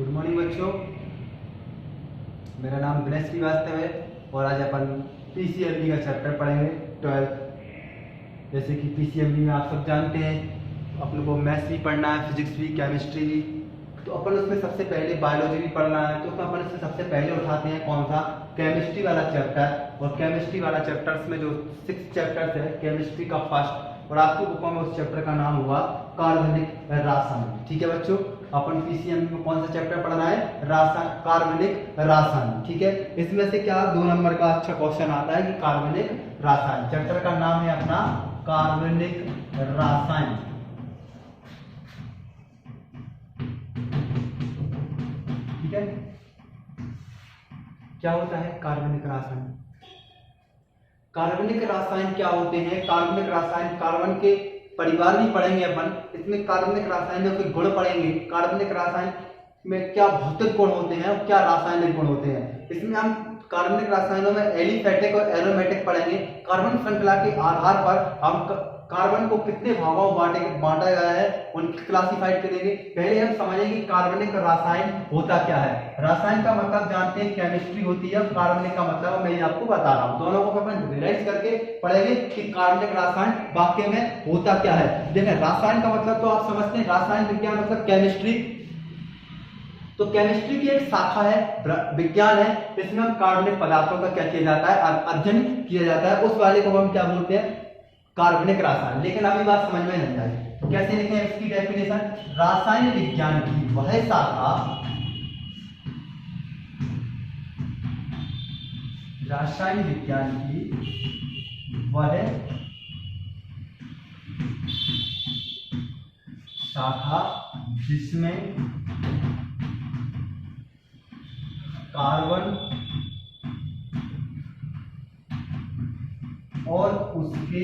Good morning बच्चों, मेरा नाम दिनेश श्रीवास्तव है और आज अपन पीसीएमबी का चैप्टर पढ़ेंगे 12। जैसे कि पीसीएमबी में आप सब जानते हैं अपन को मैथ्स भी पढ़ना है, फिजिक्स भी, केमिस्ट्री भी। तो अपन उसमें सबसे पहले बायोलॉजी भी पढ़ना है, तो अपन इसमें सबसे पहले उठाते हैं कौन सा, केमिस्ट्री वाला चैप्टर। और केमिस्ट्री वाला चैप्टर्स में जो 6 चैप्टर्स है केमिस्ट्री का फर्स्ट, और आपकी बुकों में उस चैप्टर का नाम हुआ कार्बनिक रासायन। ठीक है बच्चों, अपन पीसीएमबी में कौन सा चैप्टर पढ़ना है, रासायन, कार्बनिक रासायन। ठीक है, इसमें से क्या 2 नंबर का अच्छा क्वेश्चन आता है कि कार्बनिक रासायन। चैप्टर का नाम है अपना कार्बनिक रासायन। ठीक है, क्या होता है कार्बनिक रासायन? कार्बनिक रासायन क्या होते हैं? कार्बनिक रासायन, कार्बन के परिवार भी पढ़ेंगे अपन, इसमें कार्बनिक रासायन में कोई गुण पढ़ेंगे, कार्बनिक रासायन में क्या भौतिक गुण होते हैं और क्या रासायनिक गुण होते हैं। इसमें हम कार्बनिक रसायनों में एलिफेटिक और एरोमेटिक पढ़ेंगे। कार्बन श्रृंखला के आधार पर हम कार्बन को कितने भागों में बांटा गया है उनकी क्लासिफाइड करेंगे। पहले हम समझेंगे कि कार्बनिक रासायन होता क्या है। रासायन का मतलब जानते हैं केमिस्ट्री होती है, कार्बनिक का मतलब मैं आपको बता रहा हूँ। दोनों को अपन रिलाइज करके पढ़ेंगे कि कार्बनिक रासायन वाकई में होता क्या है। देखें, रासायन का मतलब तो आप समझते हैं, रासायन विज्ञान मतलब केमिस्ट्री। तो केमिस्ट्री की एक शाखा है, विज्ञान है, इसमें हम कार्बनिक पदार्थों का क्या किया जाता है, अध्ययन किया जाता है। उस वाले को हम क्या बोलते हैं, कार्बनिक रासायन। लेकिन अभी बात समझ में नहीं आई, कैसे लिखें इसकी डेफिनेशन। रासायन विज्ञान की वह शाखा, रासायन विज्ञान की वह शाखा जिसमें कार्बन और उसके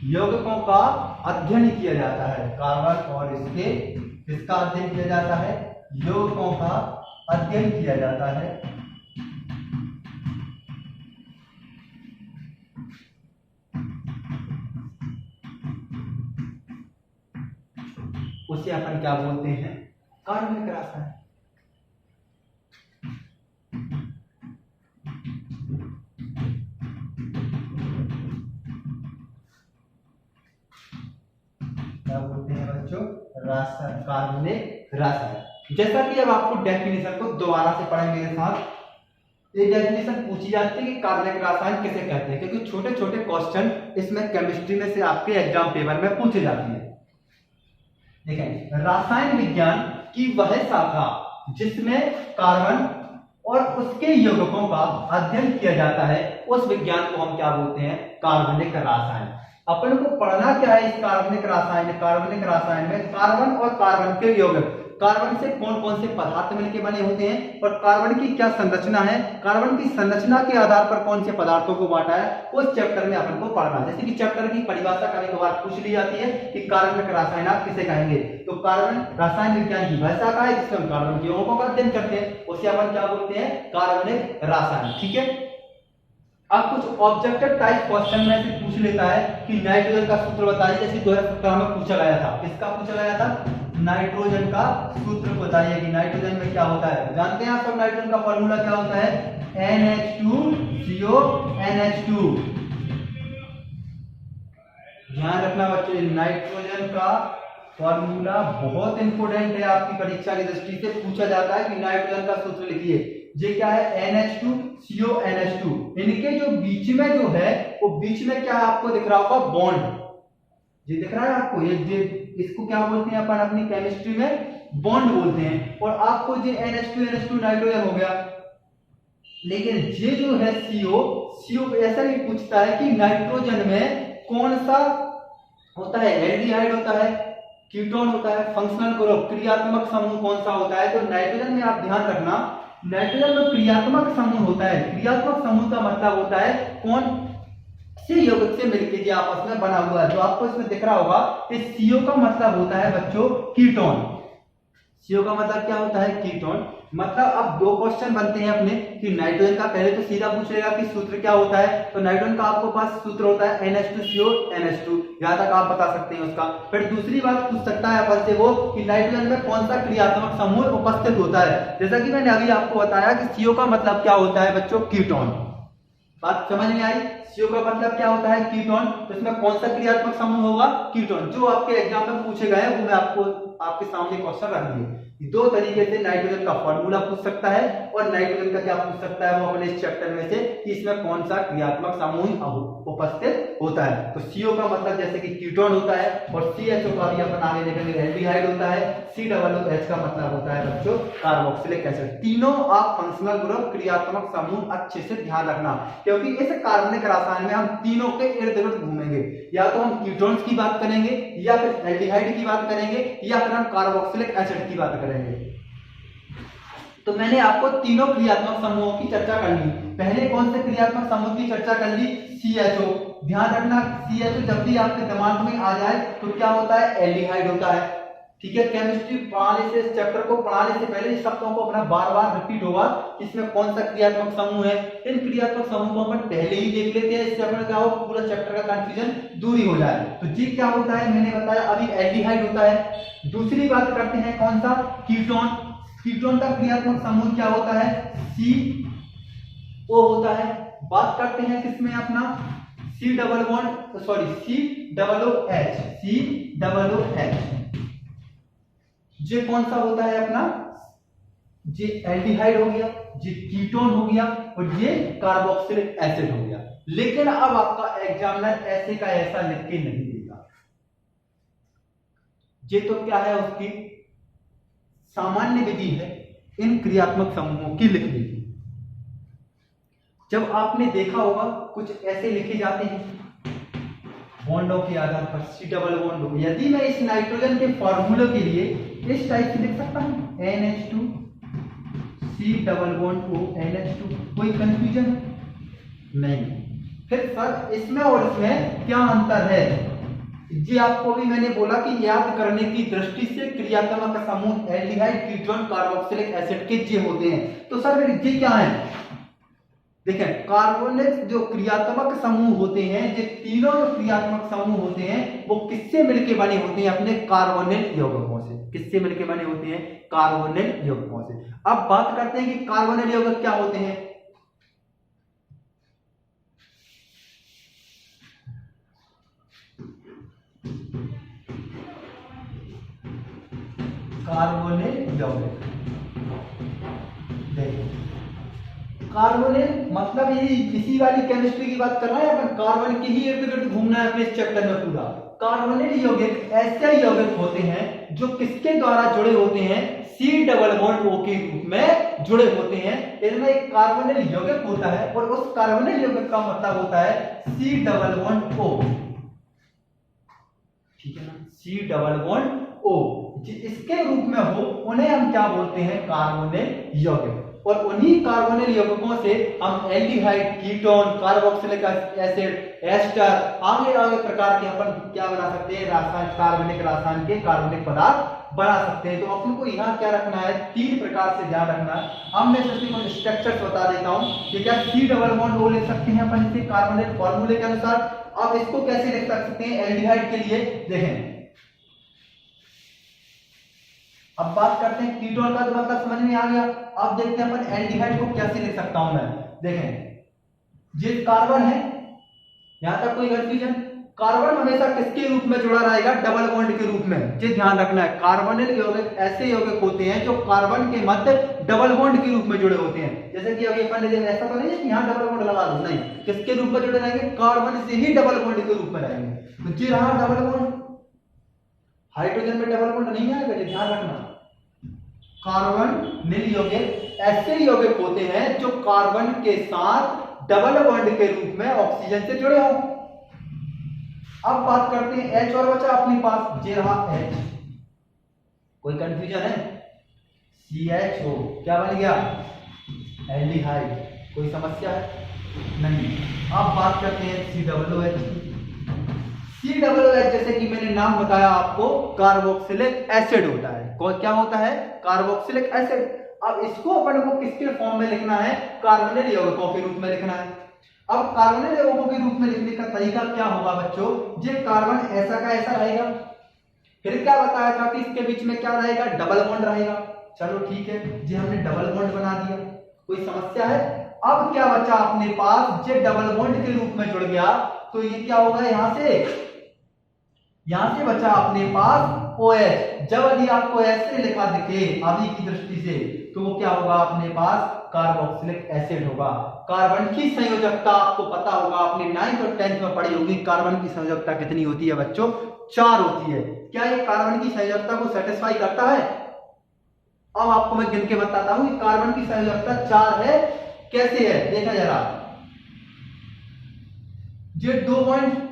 यौगिकों का अध्ययन किया जाता है। कार्बन और इसका अध्ययन किया जाता है, यौगिकों का अध्ययन किया जाता है। उसे अपन क्या बोलते हैं, कार्बनिक रासायन। क्या बोलते हैं बच्चों, रासायन, कार्बनिक रासायन। जैसा कि अब आपको डेफिनेशन को दोबारा से पढ़ेंगे मेरे साथ। ये डेफिनेशन पूछी जाती है कि कार्बनिक रासायन किसे कहते हैं, क्योंकि छोटे छोटे क्वेश्चन इसमें केमिस्ट्री में से आपके एग्जाम पेपर में पूछे जाती है। देखें, रासायन विज्ञान की वह शाखा जिसमें कार्बन और उसके यौगिकों का अध्ययन किया जाता है, उस विज्ञान को हम क्या बोलते हैं, कार्बनिक रासायन। अपन को पढ़ना क्या है इस कार्बनिक रासायन में, कार्बन और कार्बन के यौगिक, कार्बन से कौन कौन से पदार्थ मिलकर बने होते हैं और कार्बन की क्या संरचना है, कार्बन की संरचना के आधार पर कौन से पदार्थों को बांटा है, उस चैप्टर में अपन को पढ़ना है। जैसे कि चैप्टर की परिभाषा कभी कभार पूछ ली जाती है कि कार्बनिक रासायन आप किसे कहेंगे, तो कार्बन रासायन विज्ञान की वह शाखा है जिसमें हम कार्बन के यौगिकों का अध्ययन करते हैं, उसे अपन क्या बोलते हैं, कार्बनिक रासायन। ठीक है, अब कुछ ऑब्जेक्टिव टाइप क्वेश्चन में से पूछ लेता है कि नाइट्रोजन का सूत्र बताइए। जैसे 2017 में पूछा गया था, किसका पूछा गया था, नाइट्रोजन का सूत्र बताइए कि नाइट्रोजन में क्या होता है। जानते हैं आप सब नाइट्रोजन का फॉर्मूला क्या होता है, NH2CO NH2। ध्यान रखना बच्चों, नाइट्रोजन का फॉर्मूला बहुत इंपोर्टेंट है, आपकी परीक्षा की दृष्टि से पूछा जाता है कि नाइट्रोजन का सूत्र लिखिए। ये क्या है, NH2CO NH2। इनके जो बीच में जो है वो बीच में क्या है, आपको दिख रहा होगा बॉन्ड, ये दिख रहा है आपको, ये इसको क्या बोलते हैं अपन अपनी केमिस्ट्री में, बॉन्ड बोलते हैं। और आपको ये NH2 नाइट्रोजन हो गया। लेकिन ये जो है CO ऐसा भी पूछता है कि नाइट्रोजन में कौन सा होता है, एल्डिहाइड होता है, कीटोन होता है, फंक्शनल ग्रुप, क्रियात्मक समूह कौन सा होता है। तो नाइट्रोजन में आप ध्यान रखना, नाइट्रोजन में क्रियात्मक समूह होता है। क्रियात्मक समूह का मतलब होता है कौन से यौगिक से मिलकर जो आपस में बना हुआ है। जो आपको इसमें दिख रहा होगा, इस CO का मतलब होता है बच्चों कीटोन। CO का मतलब क्या होता है? कीटोन। मतलब अब दो क्वेश्चन बनते हैं अपने कि नाइट्रोजन का पहले तो सीधा पूछ लेगा कि सूत्र क्या होता है, तो नाइट्रोजन का आपको पास सूत्र होता है NH2CO NH2, यहां तक आप बता सकते हैं उसका। फिर दूसरी बात पूछ सकता है अपन से वो कि नाइट्रोजन में कौन सा क्रियात्मक समूह उपस्थित होता है। जैसा कि मैंने अभी आपको बताया कि CO का मतलब क्या होता है बच्चों? कीटोन। बात समझ में आई? CO का मतलब क्या होता है? कीटोन। तो इसमें कौन सा क्रियात्मक समूह होगा? कीटोन। जो आपके एग्जाम में पूछे गए वो मैं आपको आपके सामने क्वेश्चन रख दिए। दो तरीके से नाइट्रोजन का फॉर्मूला पूछ सकता है और नाइट्रोजन का क्या पूछ सकता है वो अपने इस चैप्टर में से कि इसमें कौन सा क्रियात्मक समूह उपस्थित होता है। तो CO का मतलब जैसे कि कीटोन होता है और CHO का भी अपन आगे देखेंगे एल्डिहाइड होता है। COOH का मतलब होता है बच्चों कार्बोक्सिलिक एसिड। तीनों आप फंक्शनल ग्रुप क्रियात्मक समूह अच्छे से ध्यान रखना, क्योंकि इस कार्बनिक रसायन में हम तीनों के इर्द गिर्द घूमेंगे। या तो हम कीटोन्स की बात करेंगे, या फिर एल्डिहाइड की बात करेंगे, या फिर हम कार्बोक्सिलिक एसिड की बात करेंगे। तो मैंने आपको तीनों क्रियात्मक समूहों की चर्चा कर ली। पहले कौन से क्रियात्मक समूह की चर्चा कर ली? CHO। ध्यान रखना CHO जब भी आपके दिमाग में आ जाए तो क्या होता है? एल्डिहाइड होता है। ठीक है, केमिस्ट्री पढ़ाने से, इस चैप्टर को पढ़ाने से पहले इस शब्दों को अपना बार बार रिपीट होगा, इसमें कौन सा क्रियात्मक समूह है। इन क्रियात्मक समूह को अपन पहले ही देख लेते हैं, इससे अपना क्या हो पूरा चैप्टर का कंफ्यूजन दूर हो जाए। तो जी क्या होता है मैंने बताया अभी, एल्डिहाइड होता है। दूसरी बात करते हैं कौन सा? कीटोन। कीटोन का क्रियात्मक समूह क्या होता है? CO होता है। बात करते हैं किसमें अपना COOH। ये कौन सा होता है अपना? ये एल्डिहाइड हो गया, ये कीटोन हो गया और ये कार्बोक्सिलिक एसिड हो गया। लेकिन अब आपका एग्जामिनर ऐसे का ऐसा लिख के नहीं देगा। ये तो क्या है उसकी सामान्य विधि है इन क्रियात्मक समूहों की लिखने की। जब आपने देखा होगा कुछ ऐसे लिखे जाते हैं बॉन्डों के आधार पर, C डबल बॉन्ड हो। यदि मैं इस नाइट्रोजन के फॉर्मूले के लिए इस टाइप से लिख सकता हूं NH2 C double bond O NH2, कोई कंफ्यूजन नहीं। फिर सर इसमें और इसमें क्या अंतर है? जी आपको भी मैंने बोला कि याद करने की दृष्टि से क्रियात्मक समूह एल्डिहाइड कीटोन कार्बोक्सिलिक एसिड के जे होते हैं। तो सर फिर जे क्या है? देखें, कार्बोनिल जो क्रियात्मक समूह होते हैं, जो तीनों क्रियात्मक समूह होते हैं वो किससे मिलके बने होते हैं? अपने कार्बोनिल यौगिकों से। किससे मिलके बने होते हैं? कार्बोनिल यौगिकों से। अब बात करते हैं कि कार्बोनिल यौगिक क्या होते हैं। कार्बोनिल यौगिक, देखिए कार्बोनिल मतलब यही इसी वाली केमिस्ट्री की बात कर रहे हैं अपन, कार्बन के ही इर्द गिर्द घूमना है अपने इस चैप्टर में पूरा। कार्बोनिल यौगिक ऐसे यौगिक होते हैं जो किसके द्वारा जुड़े होते हैं? C डबल बॉन्ड O के रूप में जुड़े होते हैं। इनमें एक कार्बोनिल यौगिक होता है और उस कार्बोनिल यौगिक का मतलब होता है C डबल बॉन्ड O। ठीक है ना, C डबल बॉन्ड O इसके रूप में हो उन्हें हम क्या बोलते हैं? कार्बोनिल यौगिक। और उन्हीं कार्बोनिल यौगिकों से हम aldehyde, ketone, carboxylic acid, ester, आगे आगे प्रकार के अपन क्या बना सकते हैं? रासायनिक कार्बनिक रसायन के कार्बनिक पदार्थ बना सकते हैं। तो अपन को यहाँ क्या रखना है? तीन प्रकार से ध्यान रखना है। अब मैं सिर्फ स्ट्रक्चर्स बता देता हूँ कि क्या C डबल बॉन्ड O लिख सकते हैं अपन इसे कार्बोनिल फॉर्मूले के अनुसार। अब इसको कैसे लिख सकते हैं एल्डिहाइड के लिए? देखें, अब बात करते हैं कीटोन का, तो मतलब समझ में आ गया। अब देखते हैं अपन एल्डिहाइड को कैसे लिख सकता हूं मैं। देखें, ये कार्बन है, यहां तक कोई कंफ्यूजन? कार्बन हमेशा किसके रूप में जुड़ा रहेगा? डबल बॉन्ड के रूप में। ये ध्यान रखना है, कार्बोनिल यौगिक ऐसे यौगिक होते हैं जो कार्बन के मध्य डबल बॉन्ड के रूप में जुड़े होते हैं। जैसे कि अभी अपन ने ऐसा तो नहीं है कि यहाँ डबल बॉन्ड लगा दो, नहीं, किसके रूप में जुड़े रहेंगे? कार्बन से ही डबल बॉन्ड के रूप में रहेंगे। तो ये रहा डबल बॉन्ड, हाइड्रोजन में डबल बॉन्ड नहीं आएगा, ये ध्यान रखना। कार्बोनिल यौगिक ऐसे यौगिक होते हैं जो कार्बन के साथ डबल बॉन्ड के रूप में ऑक्सीजन से जुड़े हों। अब बात करते हैं H और बचा अपने पास, ये रहा H, कोई कंफ्यूजन है? CHO क्या बन गया? एल्डिहाइड, कोई समस्या है? नहीं। अब बात करते हैं COOH, COOH जैसे कि मैंने नाम बताया आपको, कार्बोक्सिलिक एसिड होता है। क्या होता है? Carboxylic acid. अब इसको अपन को किसके फॉर्म में लिखना है? कार्बोनिल यौगिकों के रूप में लिखना है। अब कार्बोनिल यौगिकों के रूप में लिखने का तरीका क्या होगा बच्चों? ये कार्बन ऐसा का ऐसा रहेगा, फिर क्या बताया था कि इसके बीच में क्या रहेगा? डबल बॉन्ड रहेगा। चलो ठीक है, ये हमने डबल बॉन्ड बना दिया, कोई समस्या है? अब क्या बचा अपने पास? ये डबल बॉन्ड के रूप में जुड़ गया, तो ये क्या होगा? यहां से बचा अपने पास OH। जब यदि आपको ऐसे लिखा दिखे अभी की दृष्टि से, तो वो क्या होगा अपने पास? कार्बोक्सिलिक एसिड होगा। कार्बन की संयोजकता आपको पता होगा, आपने 9th और 10th में पढ़ी होगी। कार्बन की संयोजकता कितनी होती है बच्चों? 4 होती है। क्या ये कार्बन की संयोजकता को सेटिस्फाई करता है? अब आपको मैं गिन के बताता हूं कि कार्बन की संयोजकता 4 है। कैसे है देखा जरा। ये 2 पॉइंट,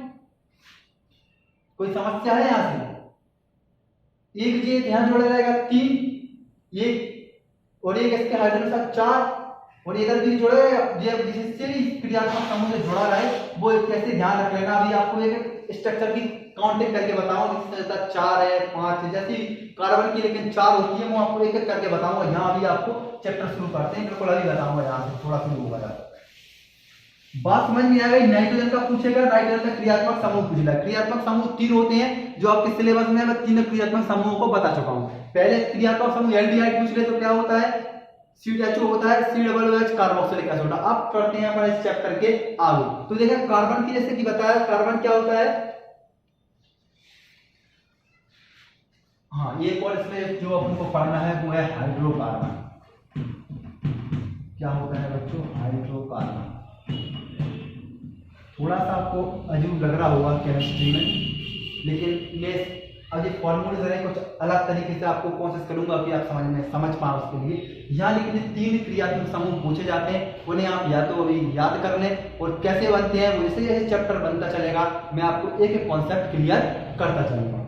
कोई समस्या है यहां से? एक जी ध्यान जोड़ा जाएगा 3, ये और एक इसके हाइड्रोजन साथ 4, और इधर भी जोड़ा जाएगा। जिससे भी क्रियात्मक समूह से जुड़ा रहे वो कैसे ध्यान रख लेना। अभी आपको एक स्ट्रक्चर की काउंटिंग करके बताऊंगा, जिससे 4 है 5 है, जैसी कार्बन की लेकिन 4 होती है, वो आपको एक एक करके बताऊंगा। यहाँ अभी आपको चैप्टर शुरू करते हैं, बिल्कुल अभी बताऊंगा। यहाँ से थोड़ा शुरू होगा। बात समझ में आ गई? नाइट्रोजन का पूछेगा, नाइट्रोजन का क्रियात्मक समूह पूछेगा। क्रियात्मक समूह 3 होते हैं जो आपके सिलेबस में, मैं 3 क्रियात्मक समूहों को बता चुका हूं। पहले क्रियात्मक समूह एल्डिहाइड पूछ ले तो क्या होता है? CHO होता है, COOH कार्बोक्सिलिक एसिड। अब पढ़ते हैं अपन इस चैप्टर के आगे। तो देखिए कार्बन की, जैसे कि बताया, कार्बन क्या होता है? हाँ, एक और इसमें जो अपन को पढ़ना है वो है हाइड्रोकार्बन। क्या होता है बच्चों? हाइड्रोकार्बन। थोड़ा सा आपको अजीब लग रहा होगा केमिस्ट्री में, लेकिन ये अब ये फॉर्मूले जरा कुछ अलग तरीके से आपको कोशिश करूंगा कि आप समझ पाओ। उसके लिए यहाँ लेकिन 3 क्रियात्मक समूह पूछे जाते हैं, उन्हें आप या तो अभी याद कर लें, और कैसे बनते हैं वो जैसे जैसे चैप्टर बनता चलेगा मैं आपको एक एक कॉन्सेप्ट क्लियर करता चलूंगा।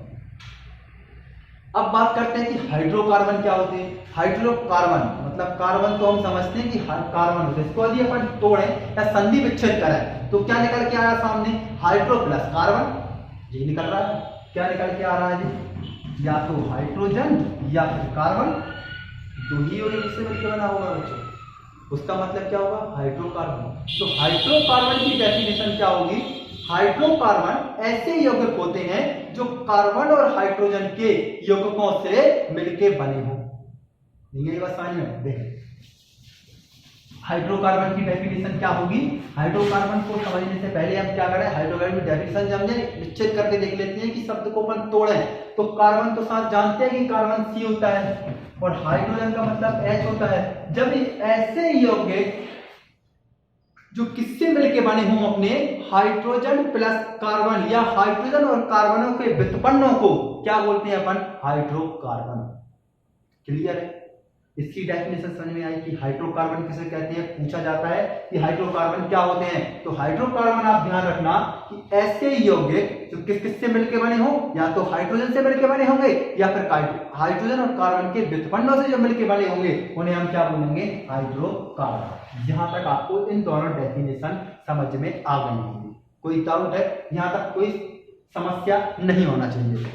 अब बात करते हैं कि हाइड्रोकार्बन क्या होते हैं। हाइड्रोकार्बन मतलब कार्बन तो हम समझते हैं कि कार्बन होते हैं, इसको यदि अपन तोड़ें या संधि विच्छेद करें तो क्या निकल के आया सामने? हाइड्रो प्लस कार्बन, ये निकल रहा है। क्या निकल के आ रहा है जी? या तो हाइड्रोजन या फिर कार्बन, दो ही और एक से मिलकर बना होगा बच्चों, उसका मतलब क्या होगा? हाइड्रोकार्बन। तो हाइड्रोकार्बन की डेफिनेशन क्या होगी? हाइड्रोकार्बन ऐसे यौगिक होते हैं जो कार्बन और हाइड्रोजन के यौगिकों से मिलकर बने हों। यही बात समझ में देखें। हाइड्रोकार्बन की डेफिनेशन क्या होगी? हाइड्रोकार्बन को समझने से पहले हम क्या करें? हाइड्रोकार्बन की डेफिनेशन समझे, निश्चित करके देख लेते हैं कि शब्द को अपन तोड़ें तो कार्बन तो साथ जानते हैं कि कार्बन C होता है और हाइड्रोजन का मतलब H होता है। जब ऐसे यौगिक जो किससे मिलके बने हों अपने, हाइड्रोजन प्लस कार्बन या हाइड्रोजन और कार्बनों के व्युत्पन्नों को क्या बोलते हैं अपन? हाइड्रोकार्बन। क्लियर है? इसकी डेफिनेशन समझ में आई कि हाइड्रोकार्बन किसे कहते हैं। पूछा जाता है कि हाइड्रोकार्बन क्या होते हैं, तो हाइड्रोकार्बन आप ध्यान रखना कि ऐसे यौगिक जो किससे मिलकर बने हों, या तो हाइड्रोजन से मिलकर बने होंगे या फिर हाइड्रोजन और कार्बन के व्युत्पन्नों से जो मिलकर बने होंगे उन्हें हम क्या बोलेंगे? हाइड्रोकार्बन। यहां तक आपको इन दोनों डेफिनेशन समझ में आ गई होंगी। कोई डाउट है? यहां तक कोई समस्या नहीं होना चाहिए।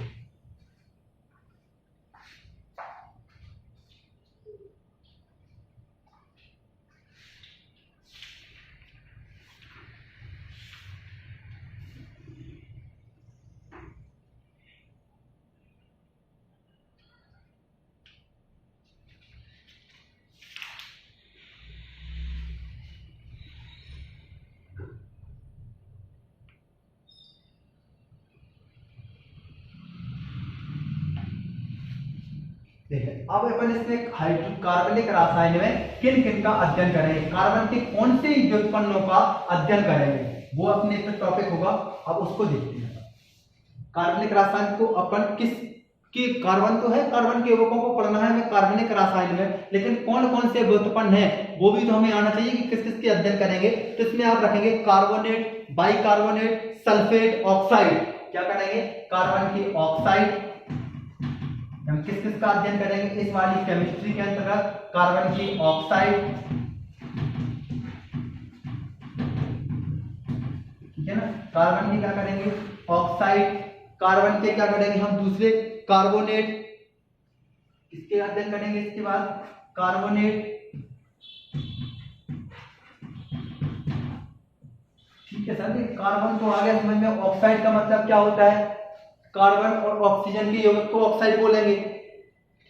अब अपन इसमें कार्बनिक रसायन में किन किन का अध्ययन करेंगे, कार्बन के कौन से व्युत्पन्नों का अध्ययन करेंगे, वो अपने पे टॉपिक होगा। अब उसको देखते हैं। कार्बनिक रसायन को अपन किस कि कार्बन तो है, कार्बन के यौगिकों को पढ़ना है हमें कार्बनिक रसायन में, लेकिन कौन कौन से व्युत्पन्न है वो भी तो हमें आना चाहिए कि किस किस के अध्ययन करेंगे। तो इसमें आप रखेंगे कार्बोनेट, बाइकार्बोनेट, सल्फेट, ऑक्साइड। क्या करेंगे? कार्बन की ऑक्साइड। हम किस किस का अध्ययन करेंगे इस वाली केमिस्ट्री के अंतर्गत? कार्बन की ऑक्साइड, ठीक है ना। कार्बन की क्या करेंगे? ऑक्साइड, कार्बन के क्या करेंगे हम दूसरे कार्बोनेट, इसके अध्ययन करेंगे। इसके बाद कार्बोनेट, ठीक है सर। कार्बन तो आ गया समझ में। ऑक्साइड का मतलब क्या होता है, कार्बन और ऑक्सीजन के यौगिक को ऑक्साइड बोलेंगे,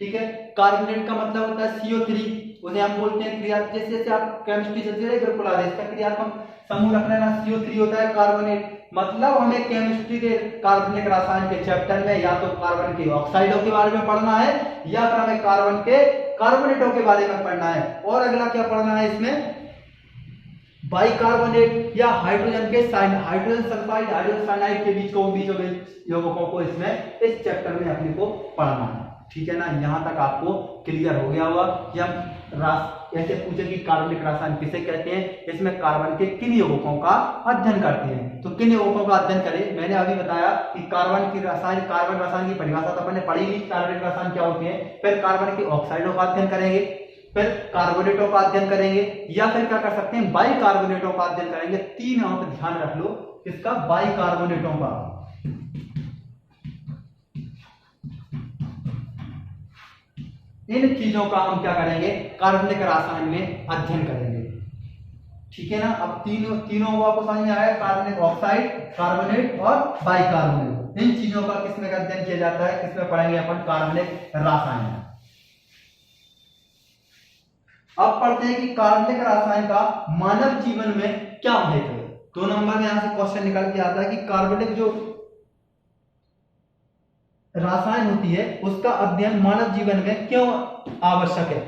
ठीक है। कार्बोनेट का मतलब होता है CO3, उसे हम बोलते हैं क्रिया, जैसे जैसे आप केमिस्ट्री चलती है बिल्कुल आ रहे इसका क्रियात्मक समूह रख लेना, CO3 होता है कार्बोनेट। मतलब हमें केमिस्ट्री के कार्बनिक रसायन के चैप्टर में या तो कार्बन के ऑक्साइडों के बारे में पढ़ना है या फिर हमें कार्बन के कार्बोनेटों के बारे में पढ़ना है। और अगला क्या पढ़ना है इसमें, बाइकार्बोनेट या हाइड्रोजन के हाइड्रोजन सल्फाइड हाइड्रोजन साइनाइड के बीचों यौगिकों को इसमें इस चैप्टर में अपने को पढ़ना है, ठीक है ना। यहां तक आपको क्लियर हो गया होगा कि हम ऐसे पूछे कि कार्बनिक रसायन किसे कहते हैं, इसमें कार्बन के किन यौगिकों का अध्ययन करते हैं। तो किन यौगिकों का अध्ययन करें, मैंने अभी बताया कि कार्बन रसायन की परिभाषा तो अपने पढ़ी ली, कार्बनिक रसायन क्या होते हैं। फिर कार्बन के ऑक्साइडों का अध्ययन करेंगे, फिर कार्बोनेटों का अध्ययन करेंगे, या फिर क्या कर सकते हैं बाइकार्बोनेटों का अध्ययन करेंगे। 3 अंक ध्यान रख लो इसका, बाइकार्बोनेटों का। इन चीजों का हम क्या करेंगे कार्बनिक रसायन में अध्ययन करेंगे, ठीक है ना। अब तीनों को आपको समझ में आया, कार्बनिक ऑक्साइड, कार्बोनेट और बाइकार्बोनेट। इन चीजों का किसमें अध्ययन किया जाता है, किसमें पढ़ेंगे अपन, कार्बनिक रसायन। अब पढ़ते हैं कि कार्बनिक रसायन का मानव जीवन में क्या महत्व है। 2 नंबर में यहां से क्वेश्चन निकल के आता है कि कार्बनिक जो रसायन होती है उसका अध्ययन मानव जीवन में क्यों आवश्यक है।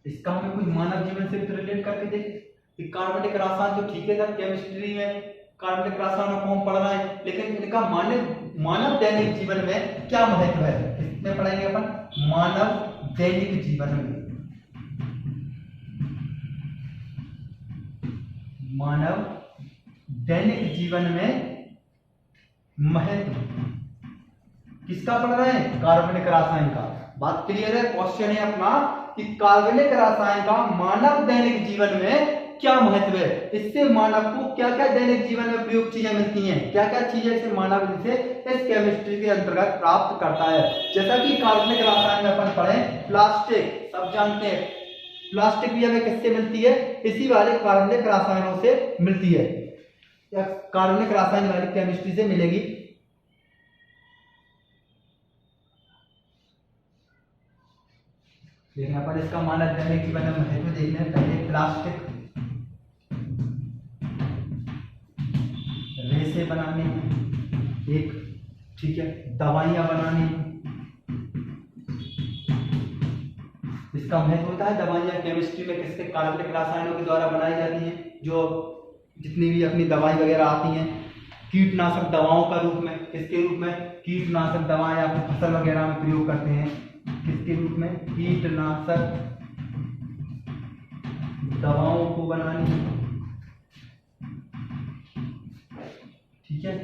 इसका हमें कुछ मानव जीवन से रिलेट करके देखें कि कार्बनिक रसायन तो ठीक है सर, केमिस्ट्री में कार्बनिक रसायनों को हम पढ़ रहे हैं, लेकिन इनका मानव दैनिक जीवन में क्या महत्व है, इसमें पढ़ेंगे अपन मानव दैनिक जीवन में। मानव दैनिक जीवन में महत्व किसका पढ़ रहे हैं, कार्बनिक रसायन का। बात क्लियर है, क्वेश्चन है अपना कि कार्बनिक रसायन का मानव दैनिक जीवन में क्या महत्व है, इससे मानव को क्या क्या दैनिक जीवन में प्रयोग चीजें मिलती हैं, क्या क्या चीजें इसे मानव इनसे इस केमिस्ट्री के अंतर्गत प्राप्त करता है। जैसा कि कार्बनिक रसायन में अपन पढ़े प्लास्टिक, सब जानते हैं प्लास्टिक भी हमें किससे मिलती है, इसी वाले कार्बनिक रसायनों से मिलती है, या कार्बनिक रसायन वाली केमिस्ट्री से मिलेगी। लेकिन अपन इसका मानव दैनिक जीवन में महत्व देखने पहले प्लास्टिक रेसे बनाने एक, ठीक है, दवाइयां बनाने इसका महत्व होता है। दवाइयां केमिस्ट्री में किसके कार्बनिक रसायनों के द्वारा बनाई जाती हैं, जो जितनी भी अपनी दवाई वगैरह आती हैं कीटनाशक दवाओं का रूप में, किसके रूप में, कीटनाशक दवाएं आप फसल वगैरह में प्रयोग करते हैं, किसके रूप में, कीटनाशक दवाओं को बनानी, ठीक है।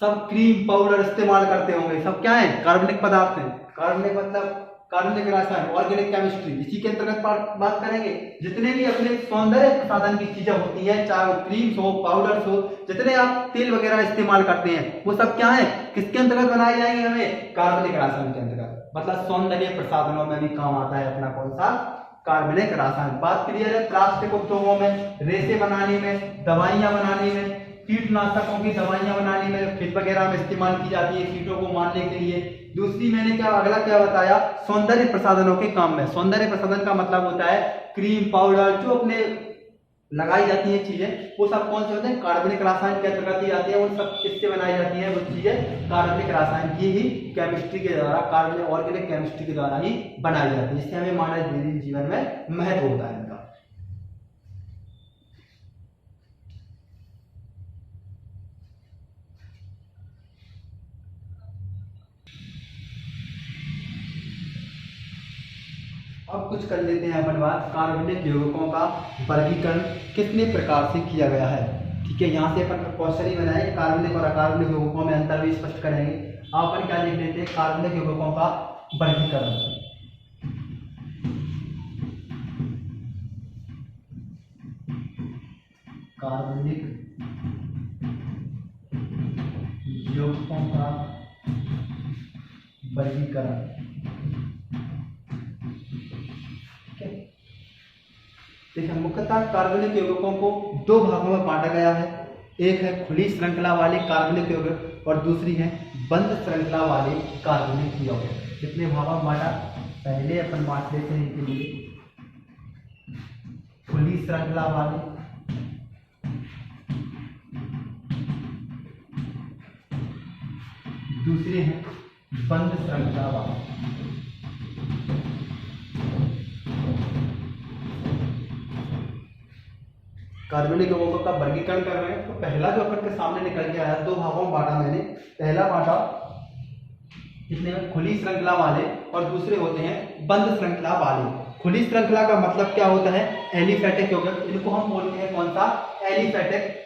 सब क्रीम पाउडर इस्तेमाल करते होंगे, सब क्या है, कार्बनिक पदार्थ हैं। कार्बनिक मतलब कार्बनिक रसायन, ऑर्गेनिक केमिस्ट्री, इसी के अंतर्गत बात करेंगे। जितने भी अपने सौंदर्य प्रसाधन की चीजें होती हैं, चाहे वो क्रीम्स हो, पाउडर्स हो, जितने आप तेल वगैरह इस्तेमाल करते हैं, वो सब क्या है, किसके अंतर्गत बनाए जाएंगे, हमें कार्बनिक रसायन के अंतर्गत। मतलब सौंदर्य प्रसाधनों में भी काम आता है अपना कौन सा, कार्बनिक रसायन। बात क्लियर है। प्लास्टिक उद्योगों में, रेसे बनाने में, दवाइयां बनाने में, कीटनाशकों की दवाइयां बनाने में, खेत वगैरह में इस्तेमाल की जाती है कीटों को मारने के लिए। दूसरी मैंने क्या अगला क्या बताया, सौंदर्य प्रसाधनों के काम में। सौंदर्य प्रसाधन का मतलब होता है क्रीम पाउडर जो अपने लगाई जाती है चीजें, वो सब कौन से होते हैं, कार्बनिक रसायन के अंतर्गत ही आती है। वो सब किससे बनाई जाती है, वो चीजें कार्बनिक रसायन की ही केमिस्ट्री के द्वारा, कार्बनिक ऑर्गेनिक केमिस्ट्री के द्वारा ही बनाई जाती है। इससे हमें मानव दैनिक जीवन में महत्व होता है इनका। अब कुछ कर लेते हैं अपन बात, कार्बनिक यौगिकों का वर्गीकरण कितने प्रकार से किया गया है, ठीक है। यहाँ से अपन क्वेश्चन ही बनाए, कार्बनिक और अकार्बनिक यौगिकों में अंतर भी स्पष्ट करेंगे। अपन क्या लिख लेते हैं, कार्बनिक यौगिकों का वर्गीकरण। कार्बनिक यौगिकों का वर्गीकरण। देखिए मुख्यतः कार्बनिक यौगिकों को दो भागों में बांटा गया है। एक है खुली श्रृंखला वाले कार्बनिक यौगिक और दूसरी है बंद श्रृंखला वाले कार्बनिक यौगिक। कितने भागों में बांटा? पहले अपन बांट लेते हैं इनके लिए खुली श्रृंखला वाले, दूसरे हैं बंद श्रृंखला वाले। कार्बनिक यौगिकों का वर्गीकरण कर रहे हैं तो पहला जो अपन के सामने निकल के आया, दो भागों में बांटा मैंने। पहला बांटा कितने में? खुली श्रृंखला वाले और दूसरे होते हैं बंद श्रृंखला वाले। खुली श्रृंखला का मतलब क्या होता है? एलिफेटिक यौगिक, इनको हम बोलते हैं कौन सा? एलिफेटिक।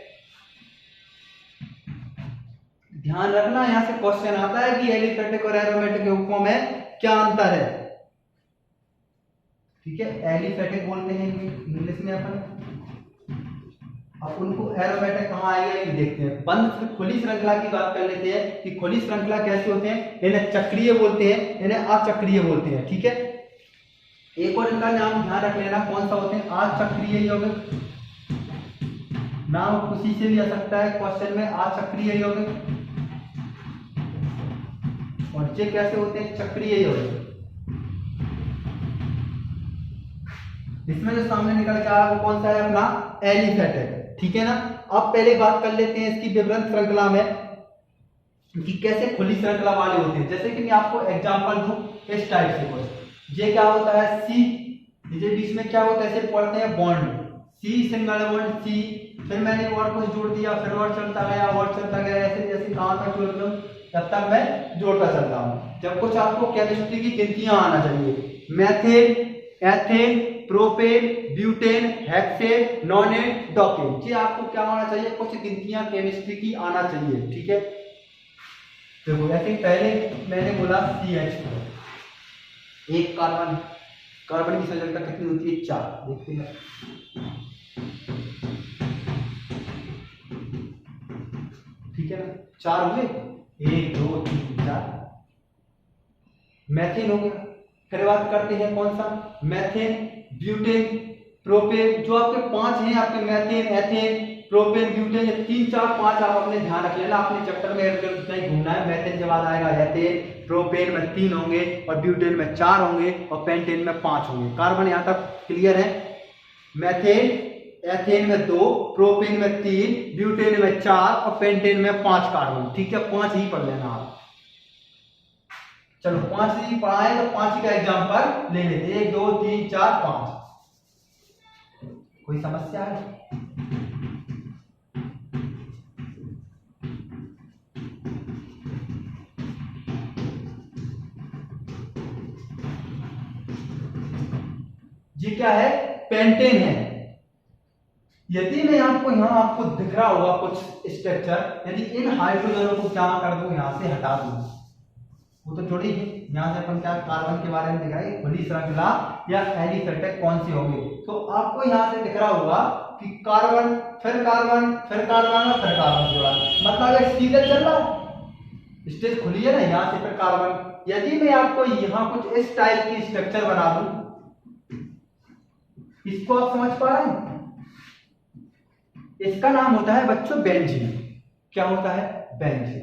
ध्यान रखना यहां से क्वेश्चन आता है कि एलिफेटिक और एरोमेटिक यौगिकों में क्या अंतर है। ठीक है, एलिफेटिक बोलते हैं इंग्लिश में अपन, अब उनको एरोमेटिक कहाँ आएगा ये देखते हैं। बंद खुली श्रृंखला की बात कर लेते हैं कि खुली श्रृंखला कैसे होते हैं। इन्हें चक्रीय बोलते हैं, इन्हें अचक्रीय बोलते हैं। ठीक है, एक और इनका नाम ध्यान रख लेना, कौन सा होते हैं? अचक्रीय यौगिक। नाम खुशी से भी आ सकता है क्वेश्चन में, अचक्रीय यौगिक। और ये कैसे होते हैं? चक्रीय यौगिक। इसमें जो सामने निकल के आया वो कौन सा है? अपना एलिफेटिक। ठीक है ना। अब पहले बात कर लेते हैं इसकी विवरण श्रृंखला में कि कैसे खुली श्रृंखला वाले होते हैं। जैसे कि मैं आपको एग्जांपल दूं इस टाइप से कुछ, ये क्या होता है? सी, ये बीच में क्या होता है? ऐसे पढ़ते हैं bond, C single bond C, फिर मैंने और कुछ जोड़ दिया, फिर और चलता गया और चलता गया, ऐसे जैसे कहां तक जोड़ दूं तब तक मैं जोड़ता चलता हूं। जब कुछ आपको केमिस्ट्री की गिनतियां आना चाहिए, methane, ethane, propane, butane, hexane, nonane, decane, ये आपको क्या आना चाहिए? कुछ गिनतियां केमिस्ट्री की आना चाहिए। ठीक है, देखो ऐसे पहले मैंने बोला CH4, एक कार्बन, कार्बन की संयोजकता कितनी होती है? 4। देखते हैं, ठीक है ना, 4 हुए, 1 2 3 4। मैथेन हो गया। फिर बात करते हैं कौन सा? मैथेन, ब्यूटेन, प्रोपेन, जो आपके 5 हैं आपके, मैथेन, एथेन, प्रोपेन, ब्यूटेन, ये 3 4 5 आप अपने ध्यान रख लेना। अपने चैप्टर में इतना ही घूमना है। मैथेन के बाद आएगा एथेन, प्रोपेन में 3 होंगे और ब्यूटेन में 4 होंगे और पेंटेन में 5 होंगे। कार्बन यहाँ तक क्लियर है। मैथेन, एथेन में 2, प्रोपेन में 3, ब्यूटेन में 4 और पेंटेन में 5 कार्बन। ठीक है, 5 ही पढ़ लेना आप। चलो 5 ही पढ़ाए तो 5 का एग्जांपल ले लेते, 1 2 3 4 5। कोई समस्या है? ये क्या है? पेंटेन है। यदि मैं आपको यहां आपको दिख रहा होगा कुछ स्ट्रक्चर, यदि इन हाइड्रोजनों को क्या कर दूं, यहां से हटा दूं, वो तो जोड़ी है। यहां से अपन क्या कार्बन के बारे में दिखाई, खुली श्रृंखला या एलिफेटिक कौन सी होगी। तो आपको यहां से दिख रहा होगा कि कार्बन, फिर कार्बन, फिर कार्बन और फिर कार्बन जोड़ा, मतलब एक सीधे चल रहा है, स्टेज खुली है ना, यहां से फिर कार्बन। यदि मैं आपको यहां कुछ इस टाइप की स्ट्रक्चर बना दूं, इसको आप समझ पा रहे हैं? इसका नाम होता है बच्चों बेंजीन। क्या होता है? बेंजीन।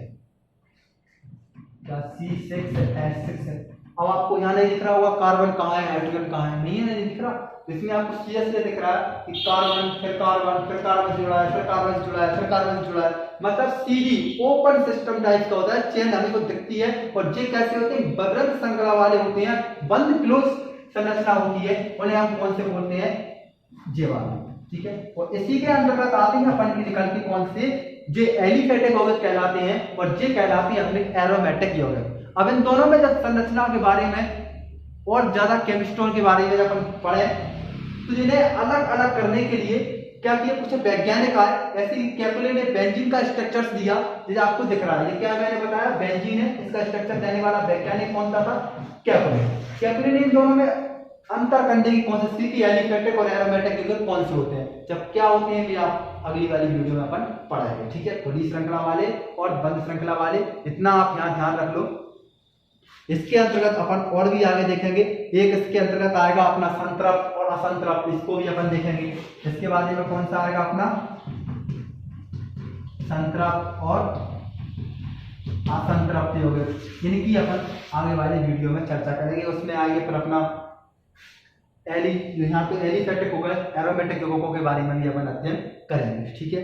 क्या C6H6 है। अब आपको यहाँ नहीं दिख रहा होगा कार्बन कहाँ है, हाइड्रोजन कहाँ है, नहीं है, नहीं दिख रहा। इसमें आपको CS से दिख रहा है कि कार्बन, फिर कार्बन, फिर कार्बन से जुड़ा है, फिर कार्बन से जुड़ा है, फिर कार्बन से जुड़ा है, मतलब CD ओपन सिस्टम टाइप का होता है। चेन हमें को दिखती है। और ये कैसे होते हैं? बंद श्रृंखला वाले होते हैं, बंद क्लोज संरचना होती है, उन्हें हम कौन से बोलते हैं? ये वाले। ठीक है, और इसी के अंतर्गत आते हैं अपन की निकल के कौन से? जो एलिफेटिक यौगिक कहलाते हैं और ये कहलाते हैं अपने एरोमेटिक यौगिक। अब इन दोनों में जब संरचना के बारे में और ज्यादा केमिस्ट्री के बारे में जब अपन पढ़े तो इन्हें अलग अलग करने के लिए क्या किया? कुछ वैज्ञानिक आए, ऐसे केपले ने बेंजीन का स्ट्रक्चर दिया, जैसे आपको दिख रहा है। ये क्या मैंने बताया? बेंजीन है। इसका स्ट्रक्चर देने वाला वैज्ञानिक कौन सा था? केपले। केपले ने इन दोनों में अंतर करने की कोशिश की कि एलिफेटिक और एरोमेटिक यौगिक कौन से होते हैं। जब क्या होते हैं ये आप अगली वाली वीडियो में अपन पढ़ाएंगे, ठीक है। खुली श्रृंखला वाले और बंद श्रृंखला वाले, इतना आप यहाँ ध्यान रख लो। इसके अंतर्गत अपन और भी आगे देखेंगे। एक इसके अंतर्गत आएगा अपना संतृप्त और असंतृप्त, इसको भी अपन देखेंगे। इसके बाद में कौन सा आएगा अपना संतृप्त और असंतृप्त यौगिक, इनकी अपन आगे वाले वीडियो में चर्चा करेंगे। उसमें आगे फिर अपना यहाँ तो एलिफेटिक हो गए, एरोमेटिक यौगिकों के बारे में भी अपन अध्ययन करेंगे, ठीक है।